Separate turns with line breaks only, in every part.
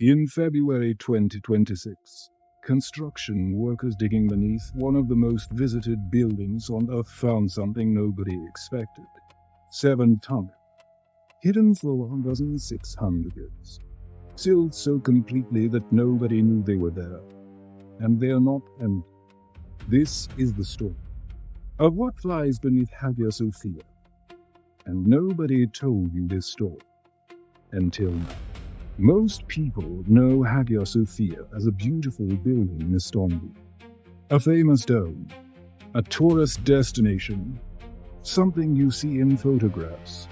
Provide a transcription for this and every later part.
In February 2026, construction workers digging beneath one of the most visited buildings on Earth found something nobody expected. 7 tunnels, hidden for 1,600 years, sealed so completely that nobody knew they were there. And they are not empty. This is the story of what lies beneath Hagia Sophia. And nobody told you this story until now. Most people know Hagia Sophia as a beautiful building in Istanbul, a famous dome, a tourist destination, something you see in photographs.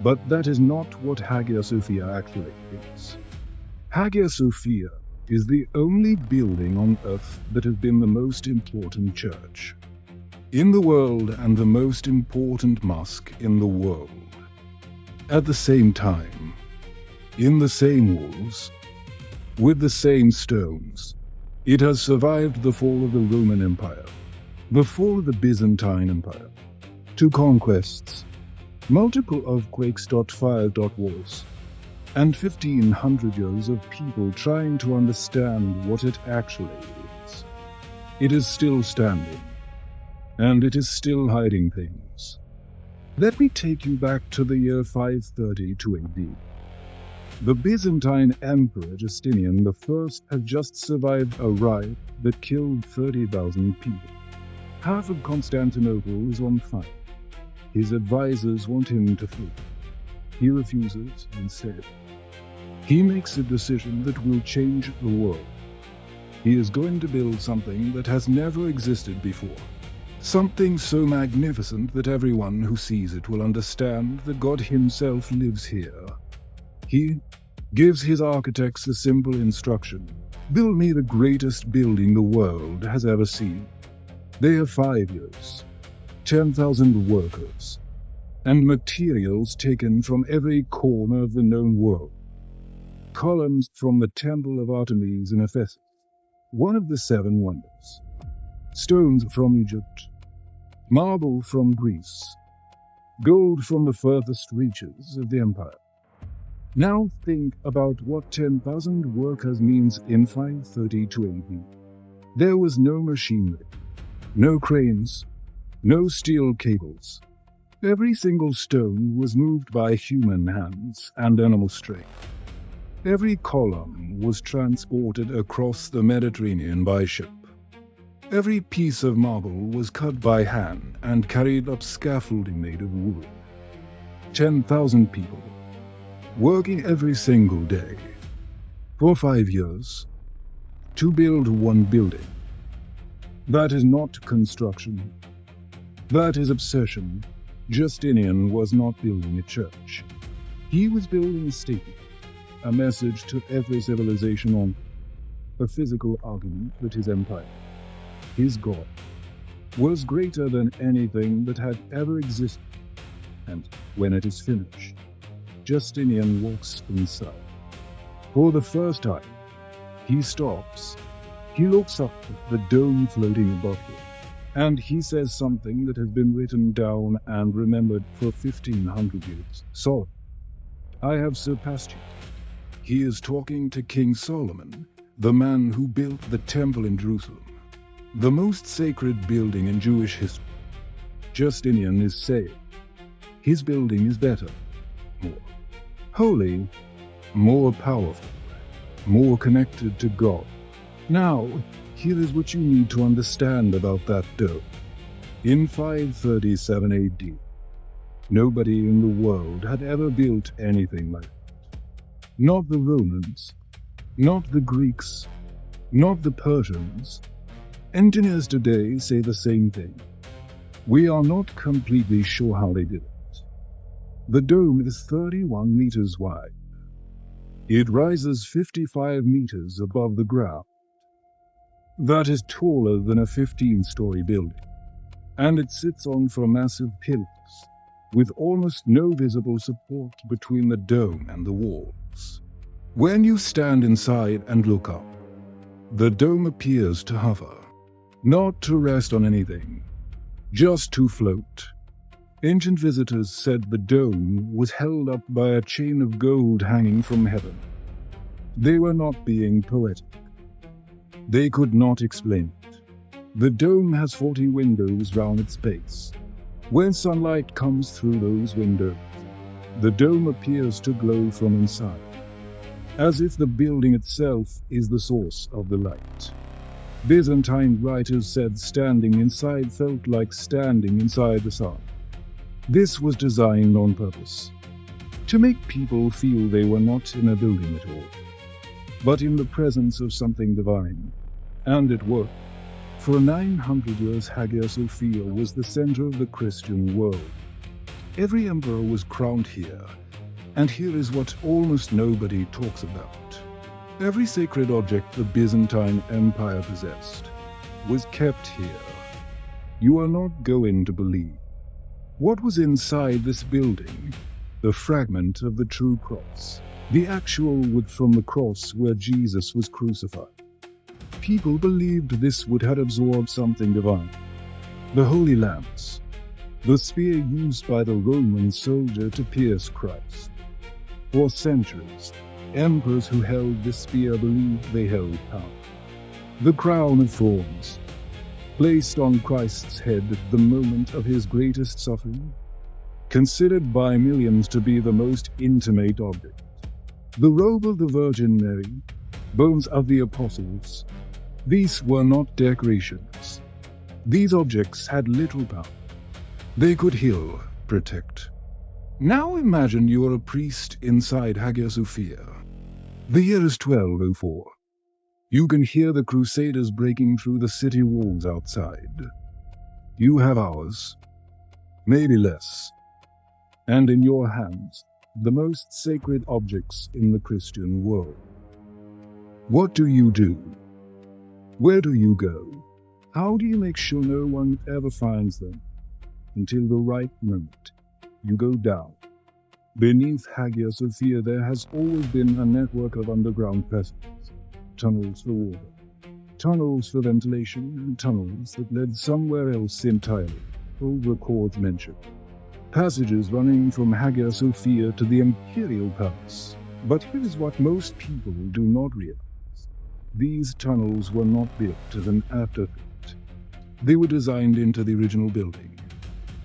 But that is not what Hagia Sophia actually is. Hagia Sophia is the only building on Earth that has been the most important church in the world and the most important mosque in the world. At the same time, in the same walls, with the same stones, it has survived the fall of the Roman Empire, the fall of the Byzantine Empire, 2 conquests, multiple earthquakes, fires, wars, and 1,500 years of people trying to understand what it actually is. It is still standing, and it is still hiding things. Let me take you back to the year 532 AD. The Byzantine Emperor Justinian I had just survived a riot that killed 30,000 people. Half of Constantinople is on fire. His advisors want him to flee. He refuses instead. He makes a decision that will change the world. He is going to build something that has never existed before. Something so magnificent that everyone who sees it will understand that God himself lives here. He gives his architects a simple instruction: build me the greatest building the world has ever seen. They have 5 years, 10,000 workers, and materials taken from every corner of the known world. Columns from the Temple of Artemis in Ephesus, one of the 7 wonders. Stones from Egypt, marble from Greece, gold from the furthest reaches of the empire. Now think about what 10,000 workers means in 532 AD. There was no machinery, no cranes, no steel cables. Every single stone was moved by human hands and animal strength. Every column was transported across the Mediterranean by ship. Every piece of marble was cut by hand and carried up scaffolding made of wood. 10,000 people, working every single day, for 5 years, to build one building. That is not construction. That is obsession. Justinian was not building a church. He was building a statement, a message to every civilization on a physical argument that his empire, his God, was greater than anything that had ever existed. And when it is finished, Justinian walks inside. For the first time, he stops. He looks up at the dome floating above him, and he says something that has been written down and remembered for 1,500 years. "Solomon, I have surpassed you." He is talking to King Solomon, the man who built the temple in Jerusalem, the most sacred building in Jewish history. Justinian is saying, his building is better, more holy, more powerful, more connected to God. Now, here is what you need to understand about that dome. In 537 AD, nobody in the world had ever built anything like it. Not the Romans, not the Greeks, not the Persians. Engineers today say the same thing. We are not completely sure how they did it. The dome is 31 meters wide. It rises 55 meters above the ground. That is taller than a 15-story building, and it sits on 4 massive pillars, with almost no visible support between the dome and the walls. When you stand inside and look up, the dome appears to hover, not to rest on anything, just to float. Ancient visitors said the dome was held up by a chain of gold hanging from heaven. They were not being poetic. They could not explain it. The dome has 40 windows round its base. When sunlight comes through those windows, the dome appears to glow from inside, as if the building itself is the source of the light. Byzantine writers said standing inside felt like standing inside the sun. This was designed on purpose, to make people feel they were not in a building at all, but in the presence of something divine. And it worked. For 900 years, Hagia Sophia was the center of the Christian world. Every emperor was crowned here, and here is what almost nobody talks about. Every sacred object the Byzantine Empire possessed was kept here. You are not going to believe what was inside this building: the fragment of the true cross, the actual wood from the cross where Jesus was crucified. People believed this wood had absorbed something divine. The holy lance, the spear used by the Roman soldier to pierce Christ. For centuries, emperors who held this spear believed they held power. The crown of thorns, placed on Christ's head at the moment of his greatest suffering, considered by millions to be the most intimate object. The robe of the Virgin Mary, bones of the apostles, these were not decorations. These objects had little power. They could heal, protect. Now imagine you are a priest inside Hagia Sophia. The year is 1204. You can hear the crusaders breaking through the city walls outside. You have hours, maybe less, and in your hands, the most sacred objects in the Christian world. What do you do? Where do you go? How do you make sure no one ever finds them? Until the right moment, you go down. Beneath Hagia Sophia there has always been a network of underground passages, tunnels for water, tunnels for ventilation, and tunnels that led somewhere else entirely. Old records mention passages running from Hagia Sophia to the imperial palace. But here is what most people do not realize. These tunnels were not built as an afterthought. They were designed into the original building,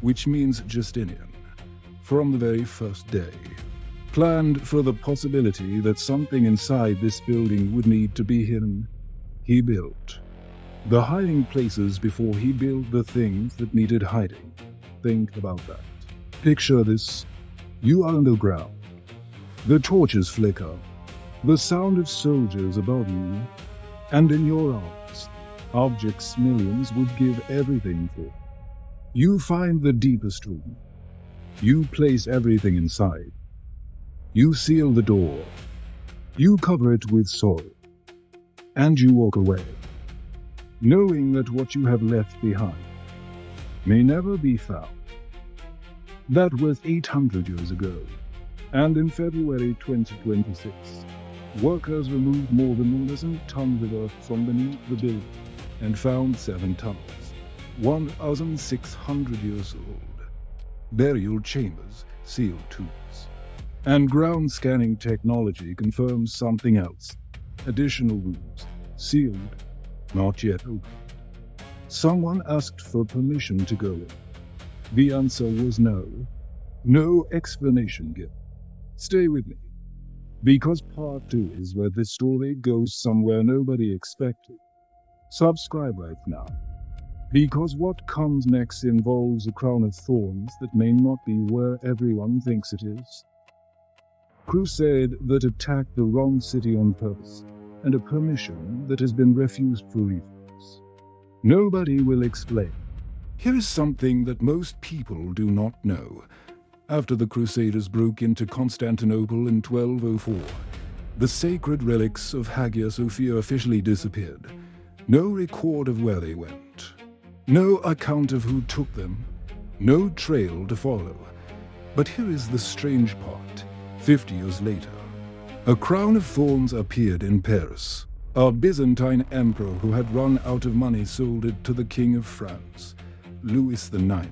which means Justinian, from the very first day, planned for the possibility that something inside this building would need to be hidden. He built the hiding places before he built the things that needed hiding. Think about that. Picture this. You are underground. The torches flicker. The sound of soldiers above you, and in your arms, objects millions would give everything for. You find the deepest room. You place everything inside. You seal the door. You cover it with soil. And you walk away, knowing that what you have left behind may never be found. That was 800 years ago, and in February 2026, workers removed more than 1,000 tons of earth from beneath the building and found 7 tunnels, 1,600 years old, burial chambers, sealed tombs. And ground scanning technology confirms something else. Additional rooms, sealed, not yet open. Someone asked for permission to go in. The answer was no. No explanation given. Stay with me, because part 2 is where this story goes somewhere nobody expected. Subscribe right now, because what comes next involves a crown of thorns that may not be where everyone thinks it is. Crusade that attacked the wrong city on purpose, and a permission that has been refused for reasons nobody will explain. Here is something that most people do not know. After the Crusaders broke into Constantinople in 1204, the sacred relics of Hagia Sophia officially disappeared. No record of where they went. No account of who took them. No trail to follow. But here is the strange part. 50 years later, a crown of thorns appeared in Paris. A Byzantine emperor who had run out of money sold it to the King of France, Louis IX,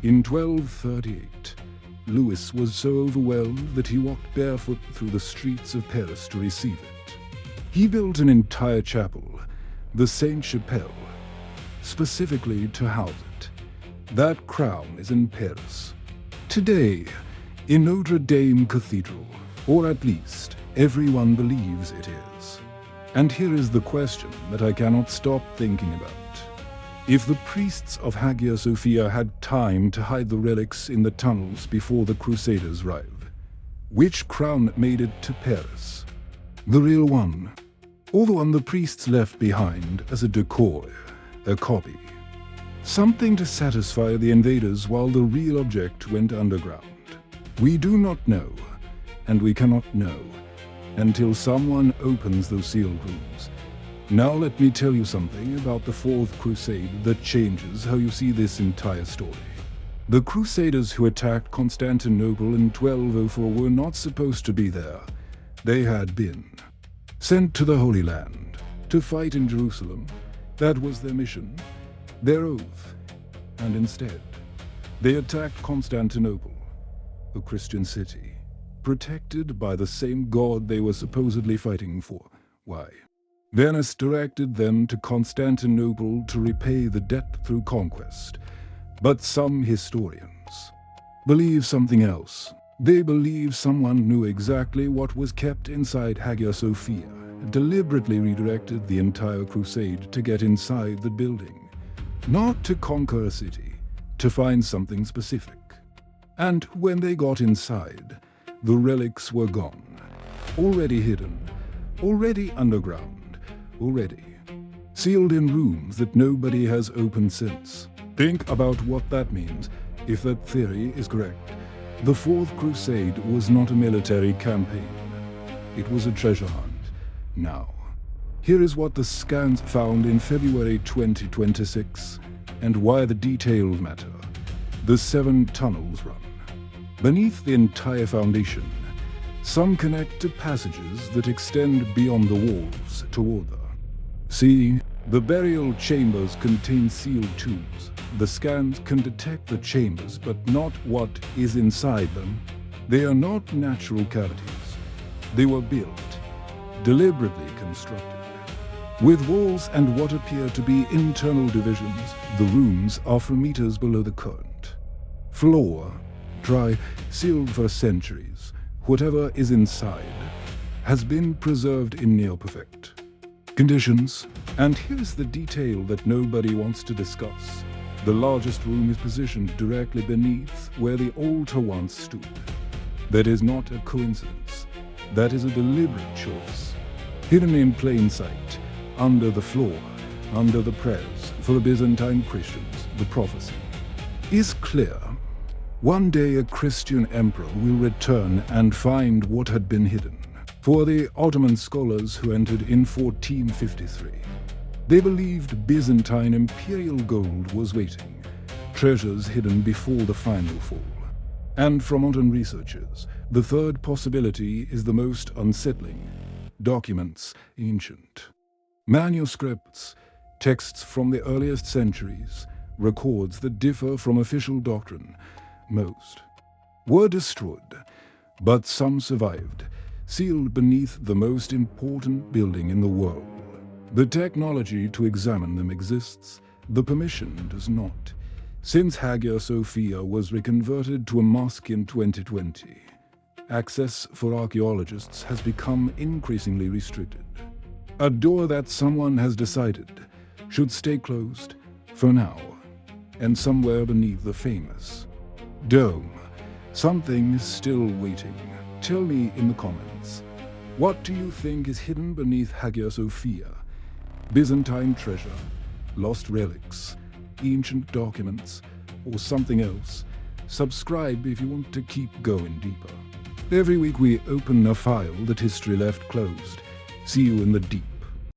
in 1238. Louis was so overwhelmed that he walked barefoot through the streets of Paris to receive it. He built an entire chapel, the Sainte-Chapelle, specifically to house it. That crown is in Paris. Today, in Notre Dame Cathedral, or at least everyone believes it is. And here is the question that I cannot stop thinking about. If the priests of Hagia Sophia had time to hide the relics in the tunnels before the Crusaders arrived, which crown made it to Paris? The real one, or the one the priests left behind as a decoy, a copy? Something to satisfy the invaders while the real object went underground. We do not know, and we cannot know, until someone opens those sealed rooms. Now let me tell you something about the Fourth Crusade that changes how you see this entire story. The Crusaders who attacked Constantinople in 1204 were not supposed to be there. They had been sent to the Holy Land to fight in Jerusalem. That was their mission, their oath. And instead, they attacked Constantinople, a Christian city, protected by the same God they were supposedly fighting for. Why? Venice directed them to Constantinople to repay the debt through conquest. But some historians believe something else. They believe someone knew exactly what was kept inside Hagia Sophia, deliberately redirected the entire crusade to get inside the building. Not to conquer a city, to find something specific. And when they got inside, the relics were gone. Already hidden, already underground. Already sealed in rooms that nobody has opened since. Think about what that means. If that theory is correct, the Fourth Crusade was not a military campaign. It was a treasure hunt. Now, here is what the scans found in February 2026, and why the details matter. The 7 tunnels run beneath the entire foundation. Some connect to passages that extend beyond the walls toward them. See, the burial chambers contain sealed tubes. The scans can detect the chambers, but not what is inside them. They are not natural cavities. They were built, deliberately constructed. With walls and what appear to be internal divisions, the rooms are 4 meters below the current. Floor, dry, sealed for centuries. Whatever is inside has been preserved in near-perfect conditions. And here's the detail that nobody wants to discuss. The largest room is positioned directly beneath where the altar once stood. That is not a coincidence. That is a deliberate choice. Hidden in plain sight, under the floor, under the prayers, for the Byzantine Christians, the prophecy is clear. One day a Christian emperor will return and find what had been hidden. For the Ottoman scholars who entered in 1453, they believed Byzantine imperial gold was waiting, treasures hidden before the final fall. And from modern researchers, the third possibility is the most unsettling. Documents, ancient manuscripts, texts from the earliest centuries, records that differ from official doctrine. Most were destroyed, but some survived, sealed beneath the most important building in the world. The technology to examine them exists, the permission does not. Since Hagia Sophia was reconverted to a mosque in 2020, access for archaeologists has become increasingly restricted. A door that someone has decided should stay closed for now, and somewhere beneath the famous dome, something is still waiting. Tell me in the comments, what do you think is hidden beneath Hagia Sophia? Byzantine treasure, lost relics, ancient documents, or something else? Subscribe if you want to keep going deeper. Every week we open a file that history left closed. See you in the deep.